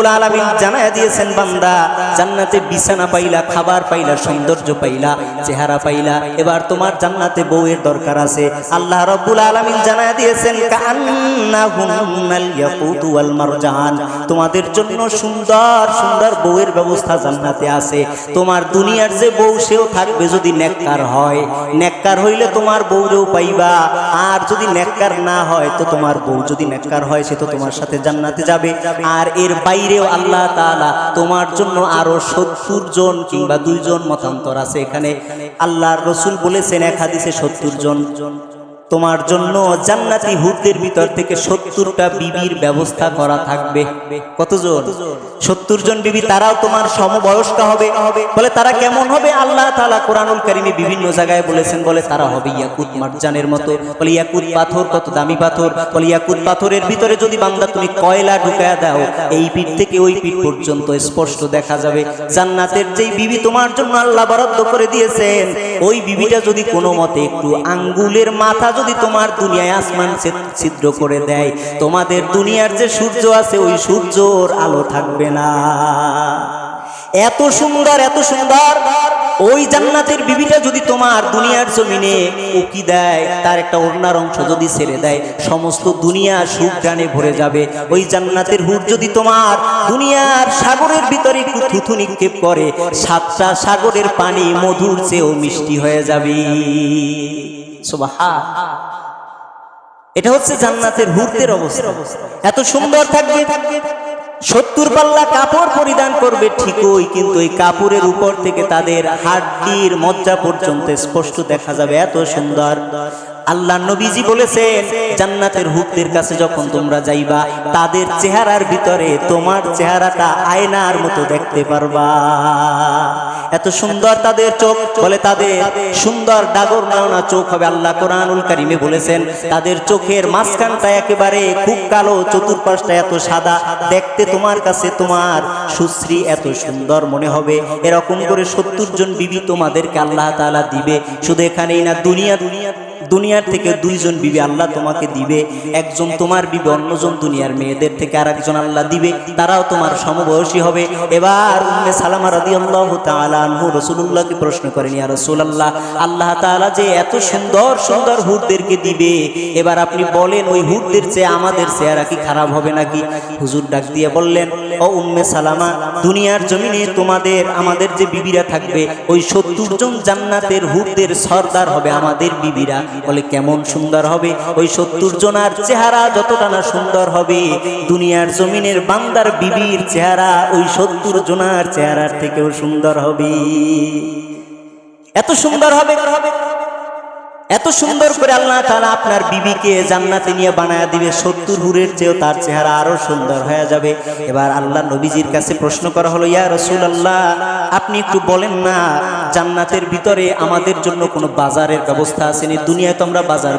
রব্বুল আলামিন জানায়া দিয়েছেন, বান্দা জান্নাতে বিছানা পাইলা, খাবার পাইলা, সৌন্দর্য পাইলা, চেহারা পাইলা, এবার তোমার জান্নাতে বউয়ের দরকার আছে। আল্লাহ রব্বুল আলামিন জানায়া দিয়েছেন, কাআন্নাহুন্নাল ইয়াকুতু ওয়াল মারজান, তোমাদের জন্য সুন্দর সুন্দর বউয়ের ব্যবস্থা জান্নাতে আছে। তোমার দুনিয়ার যে বউ সেও থাকবে যদি নেককার হয়, নেককার হইলে তোমার বউরেও পাইবা, আর যদি নেককার না হয় তো তোমার বউ যদি নেককার হয় সে তো তোমার সাথে জান্নাতে যাবে। আর এর বাইরেও আল্লাহ তাআলা তোমার জন্য আরো 70 জন কিংবা 2 জন মতান্তর আছে, এখানে আল্লাহর রাসূল বলেছেন এক হাদিসে 70 জন তোমার জন্য জান্নাতি হুরদের ভিতর থেকে 70টা বিবির ব্যবস্থা করা থাকবে। কতজন? 70 জন বিবি, তারাও তোমার সমবয়স্কা হবে। বলে তারা কেমন হবে? আল্লাহ তাআলা কোরআনুল কারীমে বিভিন্ন জায়গায় বলেছেন, বলে তারা হবে ইয়াকুত মারজানের মতো। বলে ইয়াকুত পাথর কত দামি পাথর, বলে ইয়াকুত পাথরের ভিতরে যদি বান্দা তুমি কয়লা ঢুকায়া দাও, এই পিঠ থেকে ওই পিঠ পর্যন্ত স্পষ্ট দেখা যাবে। জান্নাতের যেই বিবি তোমার জন্য আল্লাহ বরাদ্দ করে দিয়েছেন, ওই বিবিটা যদি কোনো মতে একটু আঙ্গুলের মাথা যদি তোমার দুনিয়ায় আসমান ছিদ্র করে দেয়, তোমাদের দুনিয়ার যে সূর্য আছে ওই সূর্যর আলো থাকবে না। এত সুন্দর, এত সুন্দর ওই জান্নাতের বিবিটা যদি তোমার দুনিয়ার জমিনে উকি দেয়, তার একটা ওড়নার অংশ যদি ছেড়ে দেয়, সমস্ত দুনিয়া সুখ গানে ভরে যাবে। ওই জান্নাতের হুর যদি তোমার দুনিয়ার সাগরের ভিতরে একটু থুথু নিক্ষেপ করে, 7টা সাগরের পানি মধুর চেয়েও মিষ্টি হয়ে যাবে। সুবহান। এটা হচ্ছে জান্নাতের হুরদের অবস্থা। এত সুন্দর থাকবে, 70 পাল্লা কাপড় পরিধান করবে ঠিকই, কিন্তু এই কাপড়ের উপর থেকে তাদের হাড়ির মজ্জা পর্যন্ত স্পষ্ট দেখা যাবে, এত সুন্দর। আল্লাহ নবীজি বলেছেন, জান্নাতের হুরদের কাছে যখন তোমরা যাইবা, তাদের চেহারার ভিতরে তোমার চেহারাটা আয়নার মতো দেখতে পারবা। এত সুন্দর তাদের চোখ, বলে তাদের সুন্দর ডাগর নাওনা চোখ হবে। আল্লাহ কোরআনুল কারীমে বলেছেন, তাদের চোখের মাঝখানটা একেবারে খুব কালো, চতুর্পাশটা এত সাদা, দেখতে তোমার কাছে তোমার সুশ্রী এত সুন্দর মনে হবে। এরকম করে 70 জন বিবি তোমাদেরকে আল্লাহ তাআলা দিবে। শুধু এখানেই না, দুনিয়ার থেকে 2 জন বিবি আল্লাহ তোমাকে দিবে। একজন তোমার বিবি, অন্যজন দুনিয়ার মেয়েদের থেকে আরেকজন আল্লাহ দিবে, তারাও তোমার সমবয়সী হবে। এবার উম্মে সালামা রাদিয়াল্লাহু তাআলা আনহু রাসূলুল্লাহকে প্রশ্ন করেন, ইয়া রাসূলুল্লাহ, আল্লাহ তাআলা যে এত সুন্দর সুন্দর হুরদেরকে দিবে, এবার আপনি বলেন ওই হুরদের চেয়ে আমাদের চেহারা কি খারাপ হবে নাকি? হুজুর ডাক দিয়ে বললেন, ও উম্মে সালামা, দুনিয়ার জমিনে তোমাদের আমাদের যে বিবিরা থাকবে, ওই 70 জন জান্নাতের হুরদের সরদার হবে আমাদের বিবিরা। বলে কেমন সুন্দর হবে? ওই 70 জনার চেহারা যতটা না সুন্দর হবে, দুনিয়ার জমিনের বান্দার বিবির চেহারা ওই 70 জনার চেহারার থেকেও সুন্দর হবে। এত সুন্দর হবে, এত সুন্দর করে আল্লাহ তাআলা আপনার বিবিকে জান্নাতে নিয়ে বানায়া দিবে। 70 হুরের চেয়েও তার চেহারা আরো সুন্দর হয়ে যাবে। এবার আল্লাহ নবীজির কাছে প্রশ্ন করা হলো, ইয়া রাসূলুল্লাহ, আপনি একটু বলেন না, জান্নাতের ভিতরে আমাদের জন্য কোনো বাজারের ব্যবস্থা আছে নি? দুনিয়ায় তো আমরা বাজার